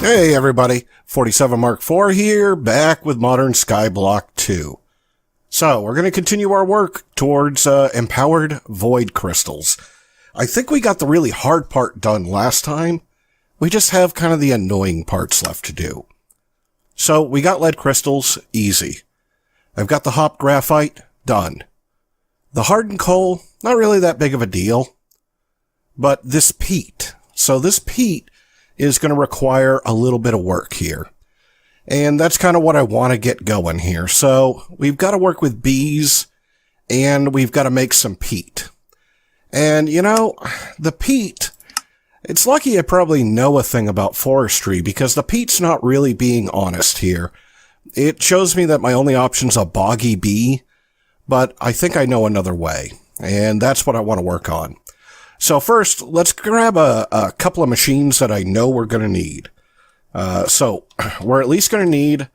Hey everybody, 47 Mark IV here, back with Modern Skyblock 2. So, we're going to continue our work towards empowered void crystals. I think we got the really hard part done last time. We just have kind of the annoying parts left to do. So, we got lead crystals, easy. I've got the hop graphite, done. The hardened coal, not really that big of a deal. But this peat. So this peat is going to require a little bit of work here. And that's kind of what I want to get going here. So we've got to work with bees and we've got to make some peat. And you know, the peat, it's lucky I probably know a thing about forestry because the peat's not really being honest here. It shows me that my only option's a boggy bee, but I think I know another way. And that's what I want to work on. So first, let's grab a couple of machines that I know we're going to need. So we're at least going to need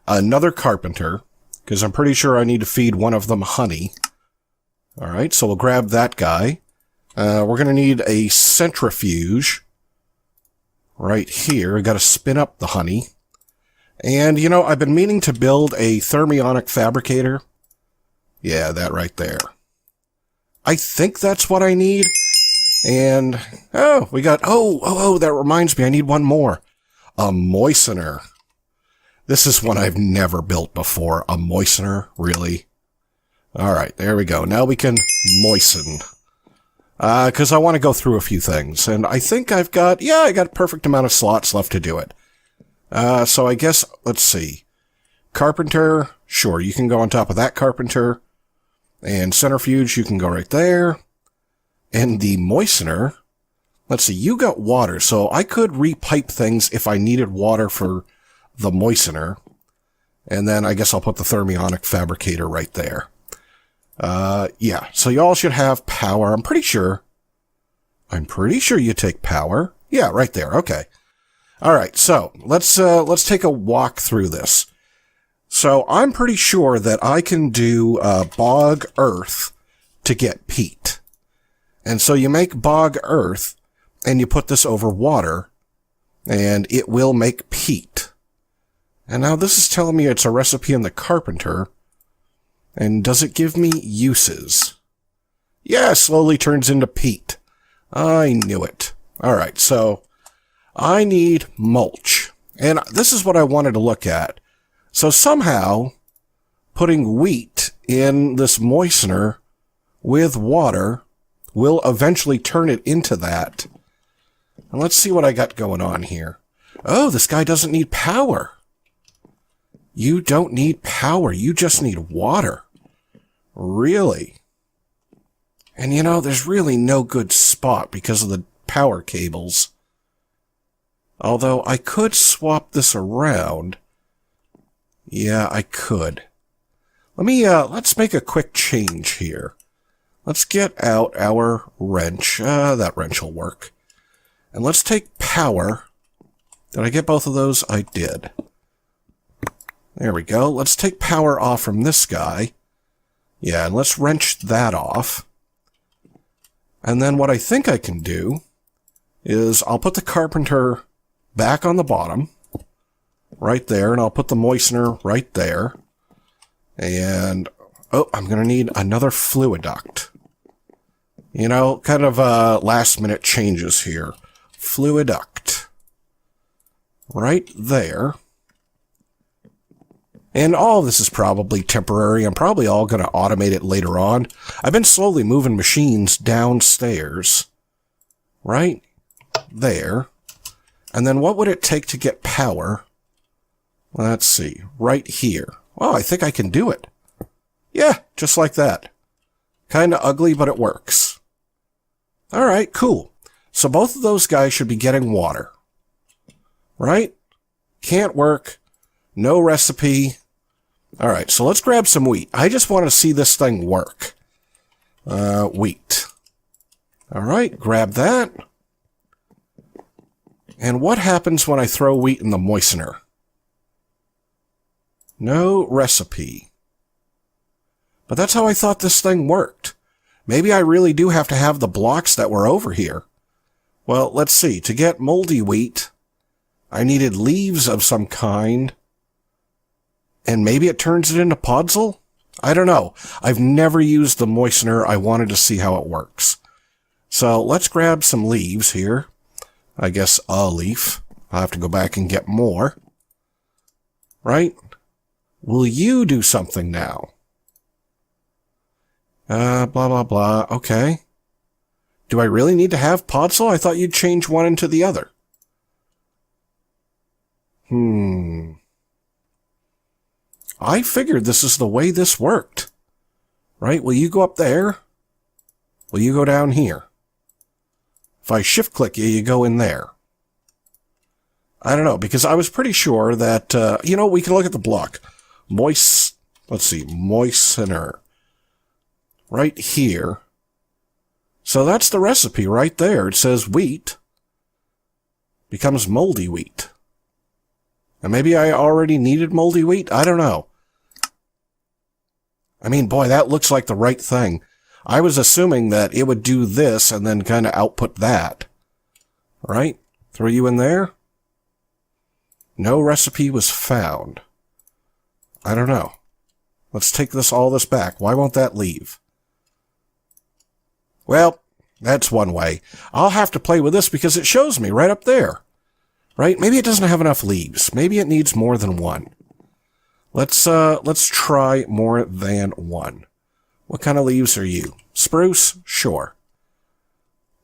another carpenter, because I'm pretty sure I need to feed one of them honey. All right, so we'll grab that guy. We're going to need a centrifuge right here. We've got to spin up the honey. And, you know, I've been meaning to build a thermionic fabricator. Yeah, that right there. I think that's what I need. And, oh, we got, that reminds me, I need one more. A moistener. This is one I've never built before. A moistener, really? Alright, there we go. Now we can moisten. Because I want to go through a few things. And I think I got a perfect amount of slots left to do it. So I guess, let's see. Carpenter, sure, you can go on top of that carpenter. And centrifuge, you can go right there. And the moistener, let's see, you got water, so I could repipe things if I needed water for the moistener. And then I guess I'll put the thermionic fabricator right there. Yeah, so y'all should have power. I'm pretty sure you take power. Yeah, right there, okay. Alright, so let's take a walk through this. So I'm pretty sure that I can do Bog Earth to get peat. And so you make Bog Earth, and you put this over water, and it will make peat. And now this is telling me it's a recipe in the carpenter, and does it give me uses? Yeah, slowly turns into peat. I knew it. Alright, so I need mulch. And this is what I wanted to look at. So somehow, putting wheat in this moistener with water will eventually turn it into that. And let's see what I got going on here. Oh, this guy doesn't need power. You don't need power. You just need water. Really? And you know, there's really no good spot because of the power cables. Although I could swap this around. Yeah, I could. Let's make a quick change here. Let's get out our wrench. That wrench will work. And let's take power. Did I get both of those? I did. There we go. Let's take power off from this guy. Yeah, and let's wrench that off. And then what I think I can do is I'll put the carpenter back on the bottom. Right there. And I'll put the moistener right there. And, oh, I'm going to need another fluid duct. You know, kind of last minute changes here. Fluid duct. Right there. And all of this is probably temporary. I'm probably all going to automate it later on. I've been slowly moving machines downstairs. Right there. And then what would it take to get power? Let's see. Right here. Oh, I think I can do it. Yeah, just like that. Kinda ugly, but it works. Alright, cool. So both of those guys should be getting water. Right? Can't work. No recipe. Alright, so let's grab some wheat. I just want to see this thing work. Wheat. Alright, grab that. And what happens when I throw wheat in the moistener? No recipe. But that's how I thought this thing worked. Maybe I really do have to have the blocks that were over here. Well, let's see. To get moldy wheat, I needed leaves of some kind. And maybe it turns it into podzol? I don't know. I've never used the moistener. I wanted to see how it works. So let's grab some leaves here. I guess a leaf. I'll have to go back and get more. Right? Will you do something now? Blah, blah, blah. Okay. Do I really need to have podzol? I thought you'd change one into the other. I figured this is the way this worked. Right? Will you go up there? Will you go down here? If I shift-click you, you go in there. I don't know, because I was pretty sure that, we can look at the block. Let's see, moistener. Right here. So that's the recipe right there. It says wheat becomes moldy wheat. And maybe I already needed moldy wheat? I don't know. I mean, boy, that looks like the right thing. I was assuming that it would do this and then kind of output that. Right? Throw you in there? No recipe was found. I don't know. Let's take all this back. Why won't that leave? Well, that's one way. I'll have to play with this because it shows me right up there. Right? Maybe it doesn't have enough leaves. Maybe it needs more than one. Let's try more than one. What kind of leaves are you? Spruce? Sure.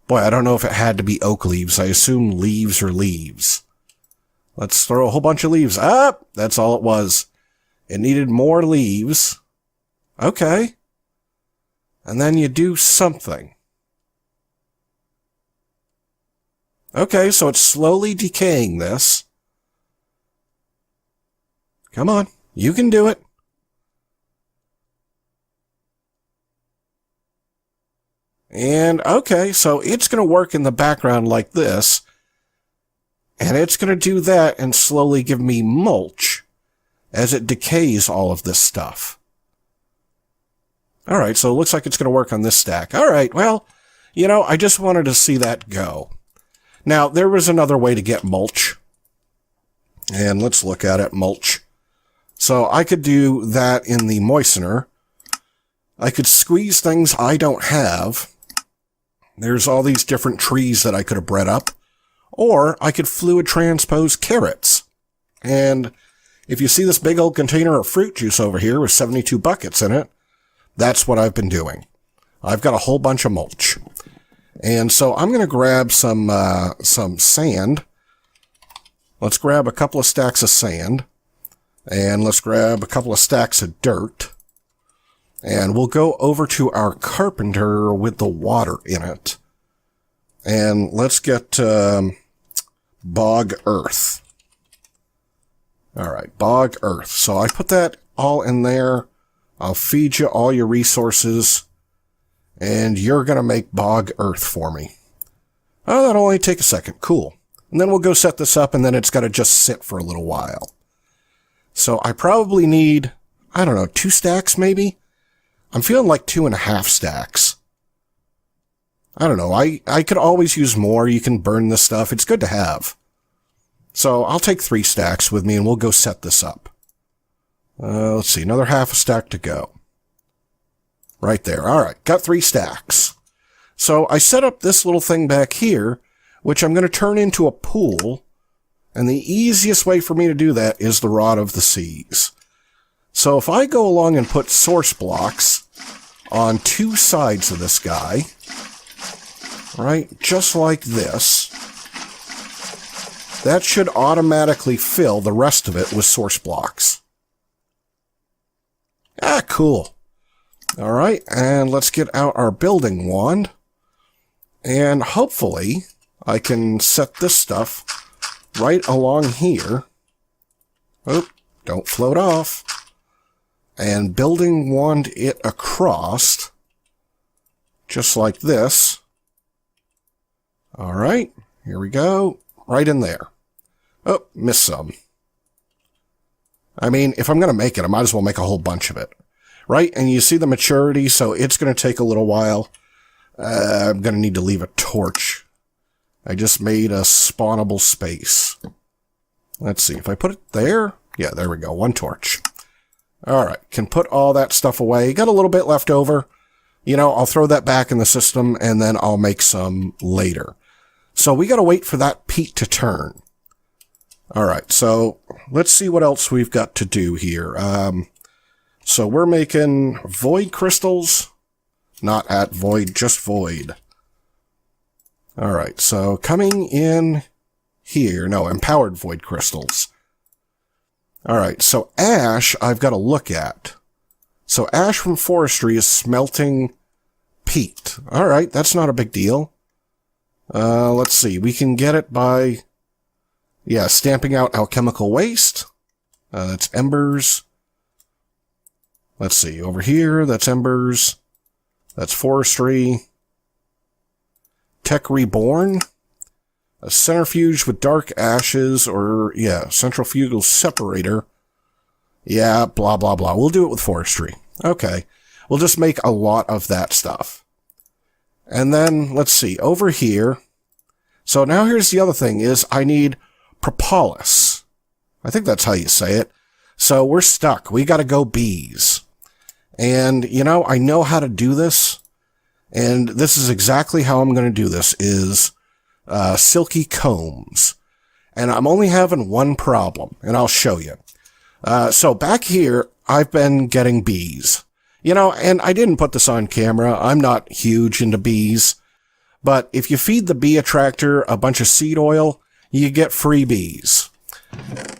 Boy, I don't know if it had to be oak leaves. I assume leaves are leaves. Let's throw a whole bunch of leaves. Ah! That's all it was. It needed more leaves. Okay. And then you do something. Okay, so it's slowly decaying this. Come on. You can do it. And, okay, so it's going to work in the background like this. And it's going to do that and slowly give me mulch as it decays all of this stuff. All right, so it looks like it's going to work on this stack. All right, well, I just wanted to see that go. Now, there was another way to get mulch. And let's look at it, mulch. So I could do that in the moistener. I could squeeze things I don't have. There's all these different trees that I could have bred up. Or I could fluid transpose carrots. And if you see this big old container of fruit juice over here with 72 buckets in it, that's what I've been doing. I've got a whole bunch of mulch. And so I'm going to grab some sand. Let's grab a couple of stacks of sand. And let's grab a couple of stacks of dirt. And we'll go over to our carpenter with the water in it. And let's get Bog Earth. Alright, Bog Earth. So I put that all in there. I'll feed you all your resources. And you're going to make Bog Earth for me. Oh, that'll only take a second. Cool. And then we'll go set this up, and then it's got to just sit for a little while. So I probably need, 2 stacks maybe? I'm feeling like 2.5 stacks. I don't know. I could always use more. You can burn this stuff. It's good to have. So I'll take 3 stacks with me, and we'll go set this up. Let's see. Another half a stack to go. Right there. All right. Got 3 stacks. So I set up this little thing back here, which I'm going to turn into a pool. And the easiest way for me to do that is the Rod of the Seas. So if I go along and put source blocks on 2 sides of this guy, right, just like this, that should automatically fill the rest of it with source blocks. Ah, cool. All right, and let's get out our building wand. And hopefully I can set this stuff right along here. Oh, don't float off. And building wand it across, just like this. All right, here we go. Right in there. Oh, missed some. I mean, if I'm going to make it, I might as well make a whole bunch of it. Right? And you see the maturity, so it's going to take a little while. I'm going to need to leave a torch. I just made a spawnable space. Let's see, if I put it there, yeah, there we go, 1 torch. All right, can put all that stuff away. Got a little bit left over. You know, I'll throw that back in the system, and then I'll make some later. So we got to wait for that peat to turn. All right, so let's see what else we've got to do here. So we're making void crystals. Not at void, just void. All right, so coming in here, no, empowered void crystals. All right, so ash I've got to look at. So ash from forestry is smelting peat. All right, that's not a big deal. Let's see, we can get it by, yeah, stamping out alchemical waste. That's embers. Let's see, over here, that's embers. That's forestry. Tech reborn. A centrifuge with dark ashes, or, yeah, centrifugal separator. Yeah, blah, blah, blah. We'll do it with forestry. Okay. We'll just make a lot of that stuff. And then, let's see, over here. So now here's the other thing, is I need propolis. I think that's how you say it. So we're stuck. We gotta go bees. And, you know, I know how to do this. And this is exactly how I'm gonna do this, is silky combs. And I'm only having one problem, and I'll show you. So back here, I've been getting bees. You know, and I didn't put this on camera. I'm not huge into bees. But if you feed the bee attractor a bunch of seed oil, you get free bees.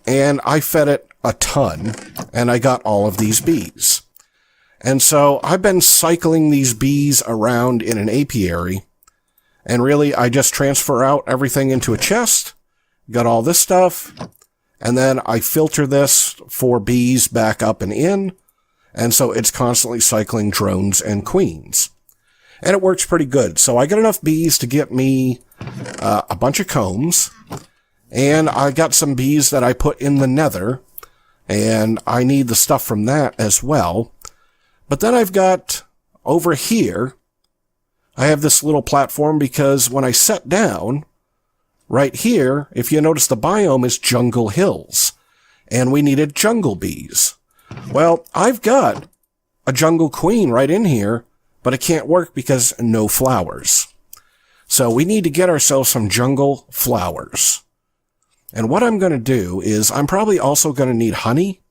And I fed it a ton, and I got all of these bees. And so I've been cycling these bees around in an apiary. And really, I just transfer out everything into a chest, got all this stuff, and then I filter this for bees back up and in, and so it's constantly cycling drones and queens. And it works pretty good. So I got enough bees to get me a bunch of combs, and I got some bees that I put in the nether, and I need the stuff from that as well. But then I've got over here, I have this little platform because when I set down, right here, if you notice the biome is jungle hills, and we needed jungle bees. Well, I've got a jungle queen right in here, but it can't work because no flowers. So we need to get ourselves some jungle flowers. And what I'm going to do is I'm probably also going to need honey.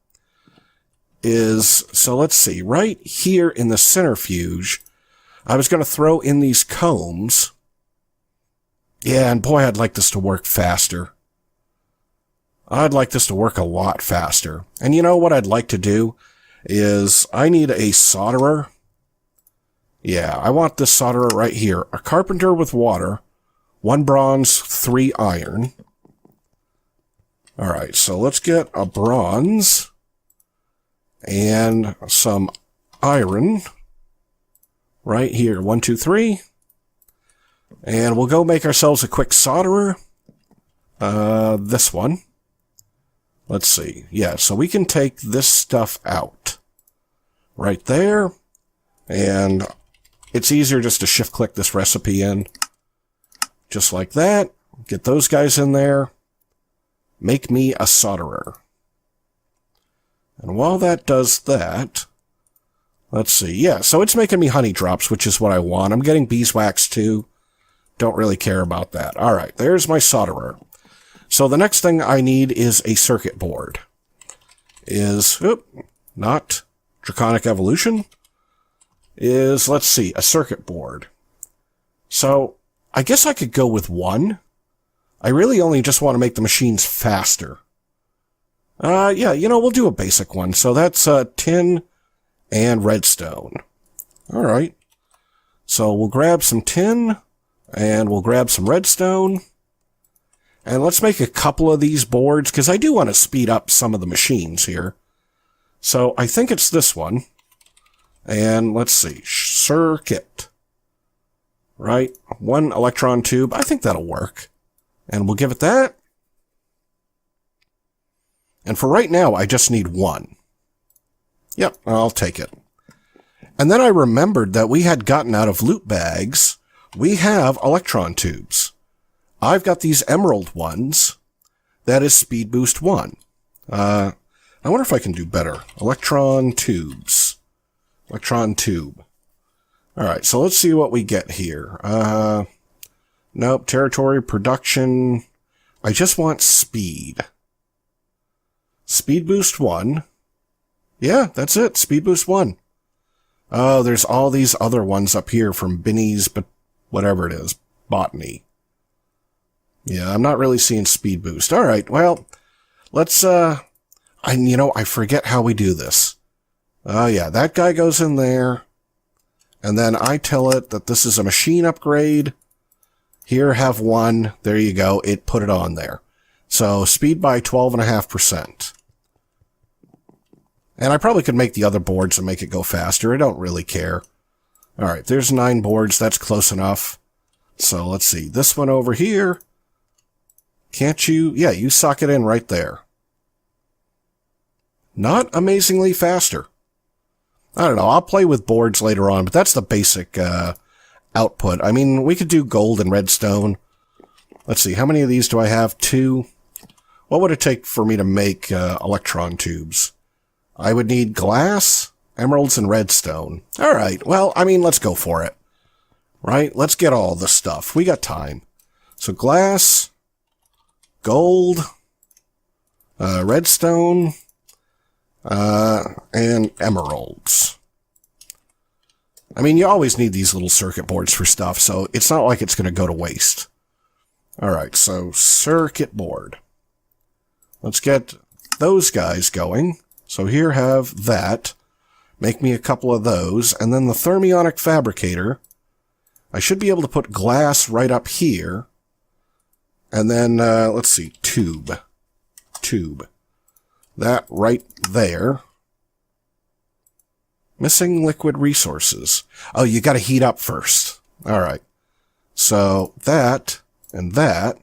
So let's see, right here in the centrifuge, I was going to throw in these combs. Yeah, and boy, I'd like this to work faster. I'd like this to work a lot faster. And you know what I'd like to do is I need a solderer. Yeah, I want this solderer right here. A carpenter with water, 1 bronze, 3 iron. All right, so let's get a bronze and some iron. Right here, 1, 2, 3. And we'll go make ourselves a quick solderer. This one. Let's see. Yeah, so we can take this stuff out. Right there. And it's easier just to shift-click this recipe in. Just like that. Get those guys in there. Make me a solderer. And while that does that, let's see. Yeah, so it's making me honey drops, which is what I want. I'm getting beeswax too. Don't really care about that. All right, there's my solderer. So the next thing I need is a circuit board. Not Draconic Evolution. Let's see, a circuit board. So I guess I could go with 1. I really only just want to make the machines faster. Yeah, you know, we'll do a basic one. So that's tin and redstone. All right. So we'll grab some tin, and we'll grab some redstone. And let's make a couple of these boards, because I do want to speed up some of the machines here. So I think it's this one. And let's see, circuit. Right, 1 electron tube. I think that'll work. And we'll give it that. And for right now, I just need 1. Yep, I'll take it. And then I remembered that we had gotten out of loot bags. We have electron tubes. I've got these emerald ones that is speed boost 1. I wonder if I can do better. Electron Tubes. Electron Tube. Alright, so let's see what we get here. Nope, territory, production. I just want speed. Speed boost 1. Yeah, that's it. Speed boost 1. Oh, there's all these other ones up here from Binny's, but whatever it is. Botany. Yeah, I'm not really seeing speed boost. Alright, well, let's, I forget how we do this. Oh yeah, that guy goes in there. And then I tell it that this is a machine upgrade. Here, have 1. There you go. It put it on there. So, speed by 12.5%. And I probably could make the other boards and make it go faster. I don't really care. Alright, there's 9 boards. That's close enough. So, let's see. This one over here. Can't you? Yeah, you suck it in right there. Not amazingly faster. I don't know. I'll play with boards later on, but that's the basic output. I mean, we could do gold and redstone. Let's see. How many of these do I have? 2. What would it take for me to make electron tubes? I would need glass, emeralds, and redstone. All right. Well, I mean, let's go for it. Right? Let's get all the stuff. We got time. So glass, gold, redstone, and emeralds. I mean, you always need these little circuit boards for stuff, so it's not like it's going to go to waste. Alright, so circuit board. Let's get those guys going. So here, have that. Make me a couple of those. And then the thermionic fabricator. I should be able to put glass right up here. And then, let's see, tube. That right there. Missing liquid resources. Oh, you gotta heat up first. Alright. So, that, and that.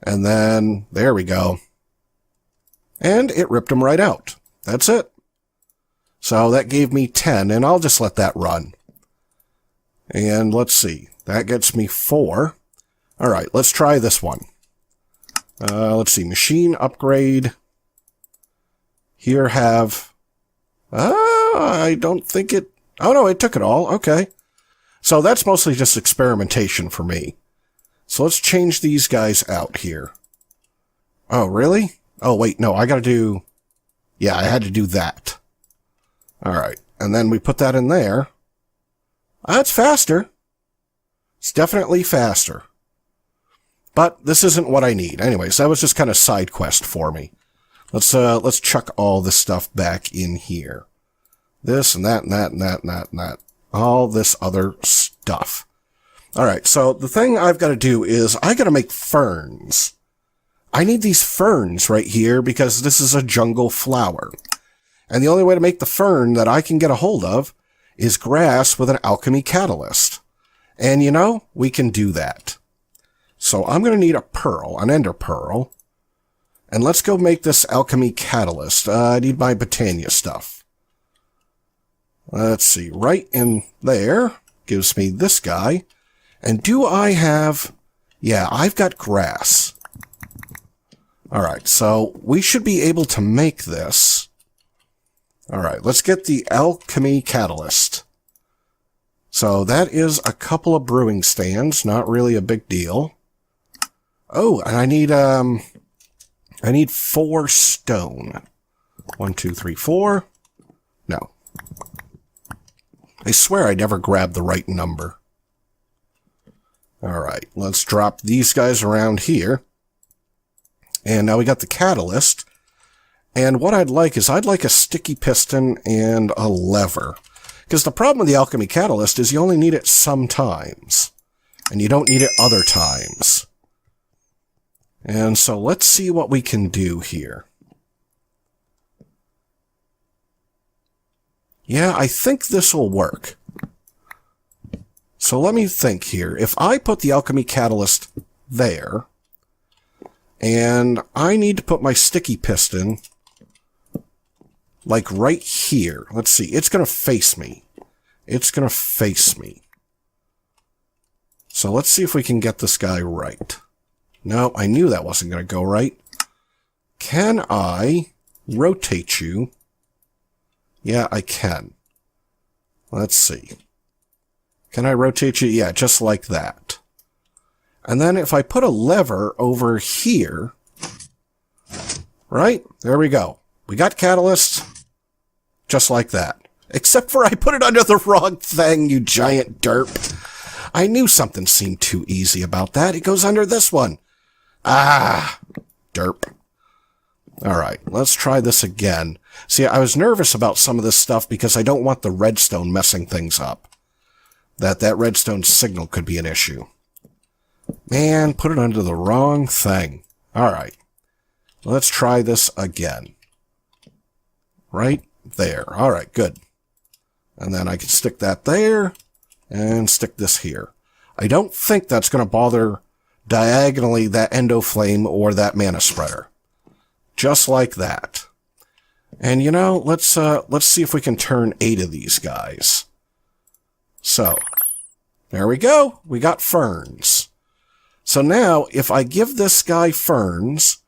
And then, there we go. And it ripped them right out. That's it. So, that gave me 10, and I'll just let that run. And let's see. That gets me 4. Alright, let's try this one. Let's see. Machine upgrade. Here have... I don't think it... Oh, no, it took it all. Okay. So that's mostly just experimentation for me. So let's change these guys out here. Oh, really? Oh, wait, no, I gotta do... Yeah, I had to do that. Alright, and then we put that in there. It's faster. It's definitely faster. But this isn't what I need. Anyways, that was just kind of side quest for me. Let's chuck all this stuff back in here. This and that and that and that and that and that. All this other stuff. Alright, so the thing I've got to do is I got to make ferns. I need these ferns right here because this is a jungle flower. And the only way to make the fern that I can get a hold of is grass with an alchemy catalyst. And you know, we can do that. So I'm going to need a pearl, an ender pearl. And let's go make this alchemy catalyst. I need my Botania stuff. Let's see, right in there gives me this guy. And do I have... Yeah, I've got grass. Alright, so we should be able to make this. Alright, let's get the Alchemy Catalyst. So that is a couple of brewing stands, not really a big deal. Oh, and I need 4 stone. 1, 2, 3, 4. No. I swear I never grabbed the right number. Alright, let's drop these guys around here. And now we got the catalyst. And what I'd like is I'd like a sticky piston and a lever. Because the problem with the alchemy catalyst is you only need it sometimes. And you don't need it other times. And so let's see what we can do here. Yeah, I think this will work. So let me think here. If I put the alchemy catalyst there, and I need to put my sticky piston like right here. Let's see. It's going to face me. It's going to face me. So let's see if we can get this guy right. No, I knew that wasn't going to go right. Can I rotate you? Yeah, I can. Let's see. Can I rotate you? Yeah, just like that. And then if I put a lever over here, right? There we go. We got catalyst, just like that. Except for I put it under the wrong thing, you giant derp. I knew something seemed too easy about that. It goes under this one. Ah, derp. All right, let's try this again. See, I was nervous about some of this stuff because I don't want the redstone messing things up. That redstone signal could be an issue. Man, put it under the wrong thing. All right, let's try this again. Right there. All right, good. And then I can stick that there and stick this here. I don't think that's going to bother diagonally that endo flame or that mana spreader. Just like that. And you know, let's see if we can turn 8 of these guys. So, there we go. We got ferns. So now, if I give this guy ferns,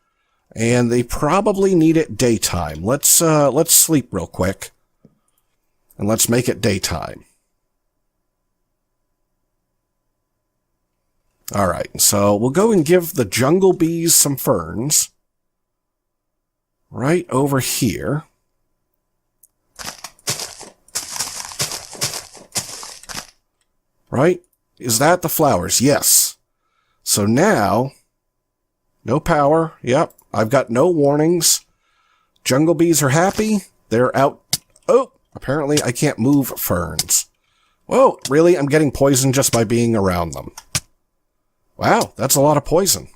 and they probably need it daytime. Let's sleep real quick. And let's make it daytime. Alright, so we'll go and give the jungle bees some ferns. Right over here. Right? Is that the flowers? Yes. So now, no power. Yep. I've got no warnings. Jungle bees are happy. They're out. Oh, apparently I can't move ferns. Whoa, really? I'm getting poisoned just by being around them. Wow, that's a lot of poison.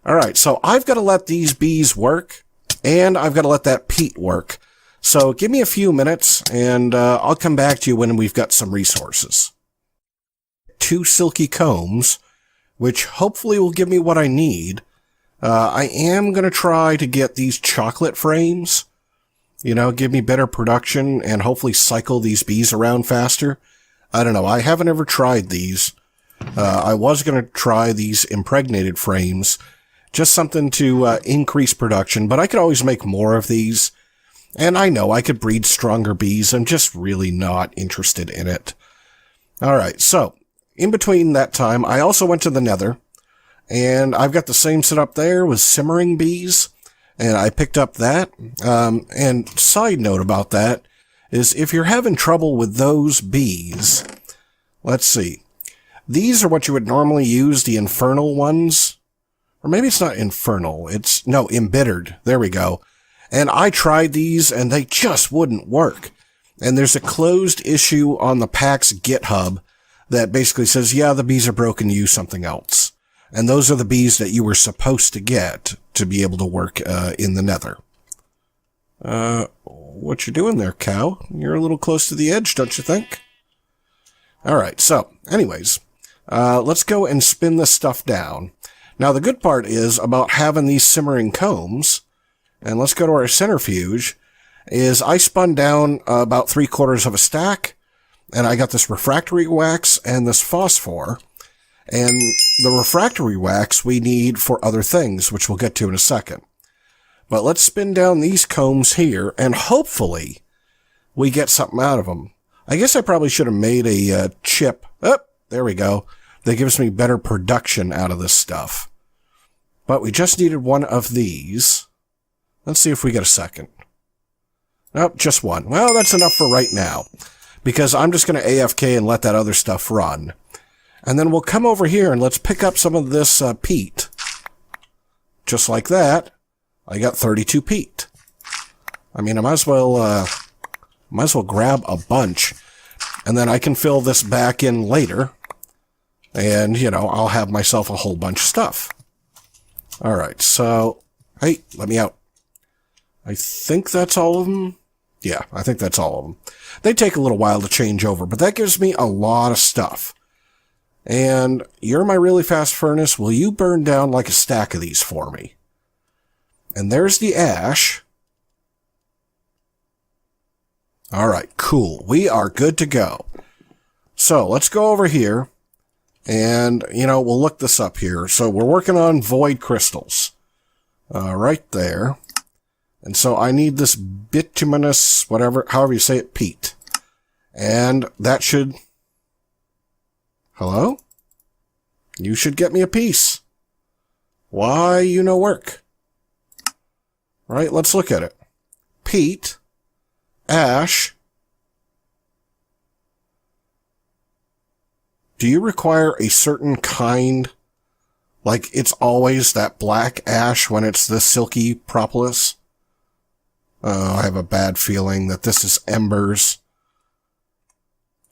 Alright, so I've got to let these bees work, and I've got to let that peat work. So give me a few minutes, and I'll come back to you when we've got some resources. 2 silky combs, which hopefully will give me what I need. I am going to try to get these chocolate frames, you know, give me better production and hopefully cycle these bees around faster. I don't know. I haven't ever tried these. I was going to try these impregnated frames, just something to increase production, but I could always make more of these. And I know I could breed stronger bees. I'm just really not interested in it. All right. So in between that time, I also went to the Nether. And I've got the same setup there with simmering bees, and I picked up that. And side note about that is if you're having trouble with those bees, let's see. These are what you would normally use, the infernal ones. Or maybe it's not infernal. No, embittered. There we go. And I tried these, and they just wouldn't work. And there's a closed issue on the PAX GitHub that basically says, yeah, the bees are broken, use something else. And those are the bees that you were supposed to get to be able to work in the Nether. What you doing there, cow? You're a little close to the edge, don't you think? Alright, so, anyways, let's go and spin this stuff down. Now, the good part is about having these simmering combs, and let's go to our centrifuge, is I spun down about 3/4 of a stack, and I got this refractory wax and this phosphor. And the refractory wax we need for other things, which we'll get to in a second. But let's spin down these combs here, and hopefully we get something out of them. I guess I probably should have made a chip. Oh, there we go. That gives me better production out of this stuff. But we just needed one of these. Let's see if we get a second. Nope, just one. Well, that's enough for right now, because I'm just going to AFK and let that other stuff run. And then we'll come over here and let's pick up some of this peat. Just like that, I got 32 peat. I mean, I might as well grab a bunch, and then I can fill this back in later. And, you know, I'll have myself a whole bunch of stuff. All right, so, hey, let me out. I think that's all of them. Yeah, I think that's all of them. They take a little while to change over, but that gives me a lot of stuff. And you're my really fast furnace. Will you burn down like a stack of these for me? And there's the ash. All right, cool. We are good to go. So let's go over here And, we'll look this up here. So we're working on void crystals. Right there. And so I need this bituminous, however you say it, peat. And that should... Hello? You should get me a piece. Why you no work? Right, let's look at it. Peat, ash. Do you require a certain kind? Like it's always that black ash when it's the silky propolis? Oh, I have a bad feeling that this is embers.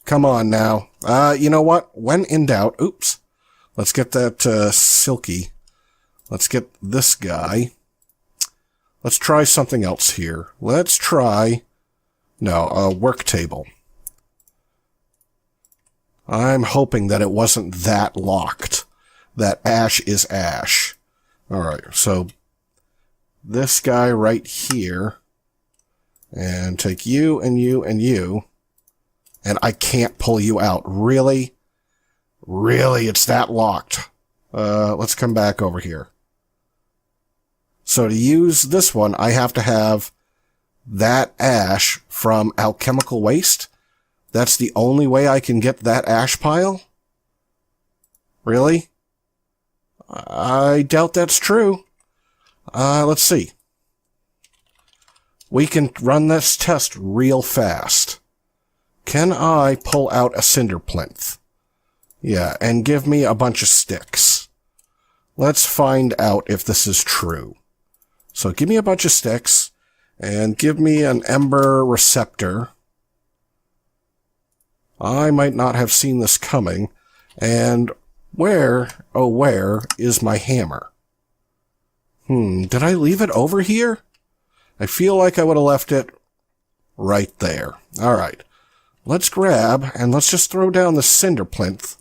Come on now. You know what? When in doubt, oops. Let's get that silky. Let's get this guy. Let's try something else here. Let's try... No, a work table. I'm hoping that it wasn't that locked. That ash is ash. Alright, so this guy right here. And take you and you and you. And I can't pull you out. Really? Really? It's that locked. Let's come back over here. So to use this one, I have to have that ash from alchemical waste. That's the only way I can get that ash pile? Really? I doubt that's true. Let's see. We can run this test real fast. Can I pull out a cinder plinth? Yeah, and give me a bunch of sticks. Let's find out if this is true. So give me a bunch of sticks, and give me an ember receptor. I might not have seen this coming. And where, oh where, is my hammer? Did I leave it over here? I feel like I would have left it right there. Alright. Let's grab, and let's just throw down the cinder plinth.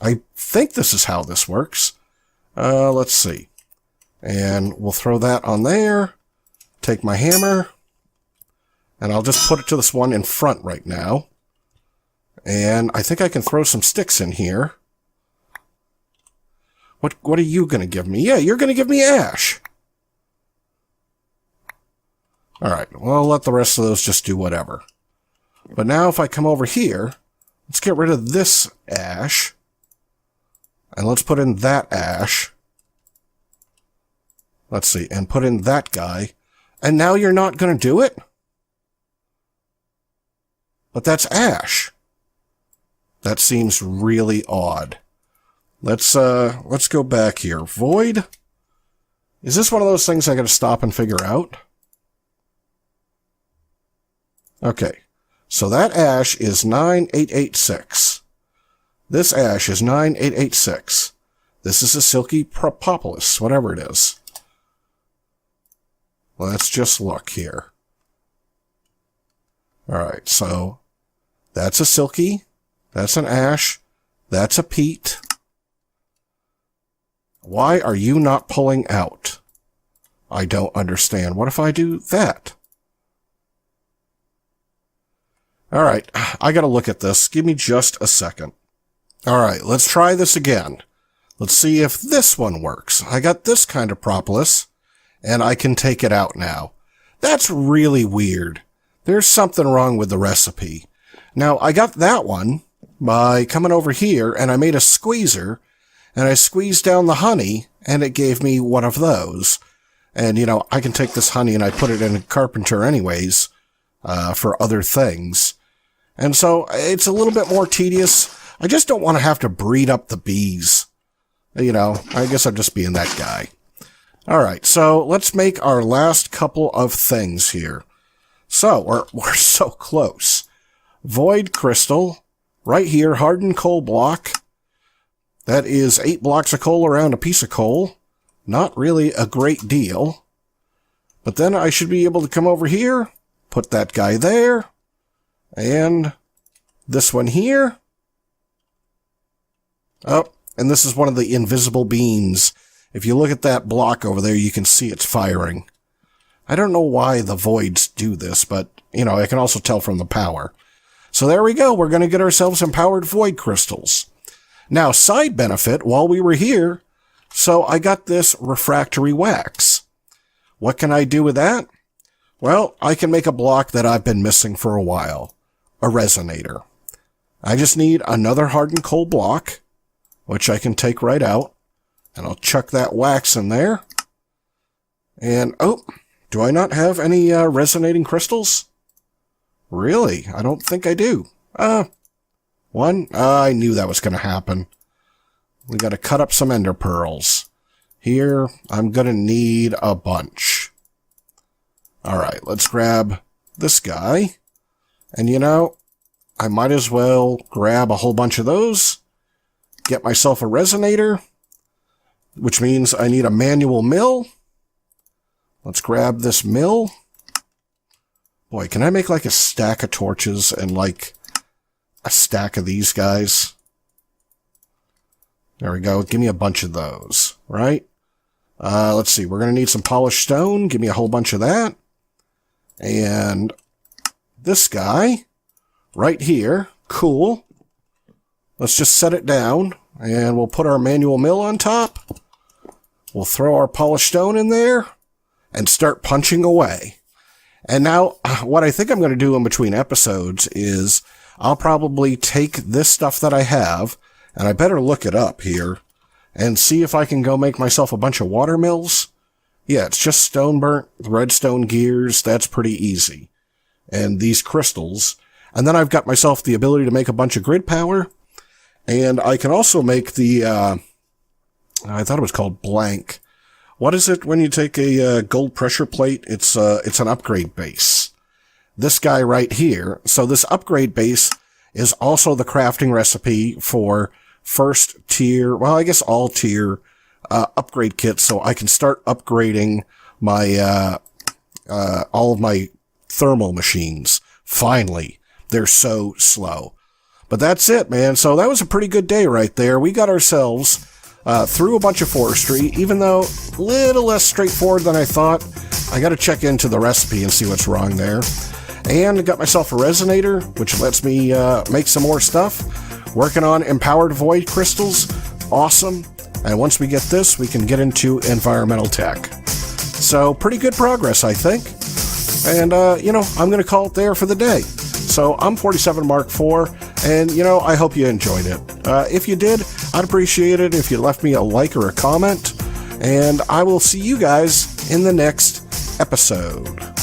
I think this is how this works. Let's see. And we'll throw that on there. Take my hammer. And I'll just put it to this one in front right now. And I think I can throw some sticks in here. What are you going to give me? Yeah, you're going to give me ash. Alright, well, let the rest of those just do whatever. But now if I come over here, let's get rid of this ash. And let's put in that ash. Let's see, and put in that guy. And now you're not going to do it? But that's ash. That seems really odd. Let's go back here. Void? Is this one of those things I gotta stop and figure out? Okay. So that ash is 9886. This ash is 9886. This is a silky propolis, whatever it is. Let's just look here. Alright, so that's a silky, that's an ash, that's a peat. Why are you not pulling out? I don't understand. What if I do that? Alright, I gotta look at this. Give me just a second. Alright, let's try this again. Let's see if this one works. I got this kind of propolis, and I can take it out now. That's really weird. There's something wrong with the recipe. Now, I got that one by coming over here, and I made a squeezer, and I squeezed down the honey, and it gave me one of those. And, you know, I can take this honey and I put it in a carpenter anyways, for other things. And so, it's a little bit more tedious. I just don't want to have to breed up the bees. You know, I guess I'm just being that guy. Alright, so let's make our last couple of things here. So, we're so close. Void crystal, right here, hardened coal block. That is 8 blocks of coal around a piece of coal. Not really a great deal. But then I should be able to come over here, put that guy there, and this one here. Oh, and this is one of the invisible beams. If you look at that block over there, you can see it's firing. I don't know why the voids do this, but, you know, I can also tell from the power. So there we go. We're going to get ourselves empowered void crystals. Now, side benefit, while we were here, so I got this refractory wax. What can I do with that? Well, I can make a block that I've been missing for a while. A resonator. I just need another hardened coal block, which I can take right out. And I'll chuck that wax in there. And, oh, do I not have any resonating crystals? Really? I don't think I do. One? I knew that was going to happen. We got to cut up some ender pearls. Here, I'm going to need a bunch. Alright, let's grab this guy. And you know, I might as well grab a whole bunch of those. Get myself a resonator, which means I need a manual mill. Let's grab this mill. Boy, can I make like a stack of torches and like a stack of these guys? There we go. Give me a bunch of those, right? Let's see. We're going to need some polished stone. Give me a whole bunch of that. And this guy right here. Cool. Let's just set it down and we'll put our manual mill on top. We'll throw our polished stone in there and start punching away. And now what I think I'm going to do in between episodes is I'll probably take this stuff that I have, and I better look it up here, and see if I can go make myself a bunch of water mills. Yeah, it's just stone burnt, redstone gears. That's pretty easy. And these crystals. And then I've got myself the ability to make a bunch of grid power. And I can also make the, I thought it was called blank. What is it when you take a gold pressure plate? It's an upgrade base. This guy right here. So this upgrade base is also the crafting recipe for first tier, well, I guess all tier upgrade kits, so I can start upgrading my all of my thermal machines. Finally, they're so slow. But that's it, man. So that was a pretty good day right there. We got ourselves through a bunch of forestry, even though a little less straightforward than I thought. I got to check into the recipe and see what's wrong there. And I got myself a resonator, which lets me make some more stuff. Working on empowered void crystals. Awesome. And once we get this, we can get into environmental tech. So pretty good progress, I think. And, you know, I'm going to call it there for the day. So I'm 47 Mark IV, and, you know, I hope you enjoyed it. If you did, I'd appreciate it if you left me a like or a comment. And I will see you guys in the next episode.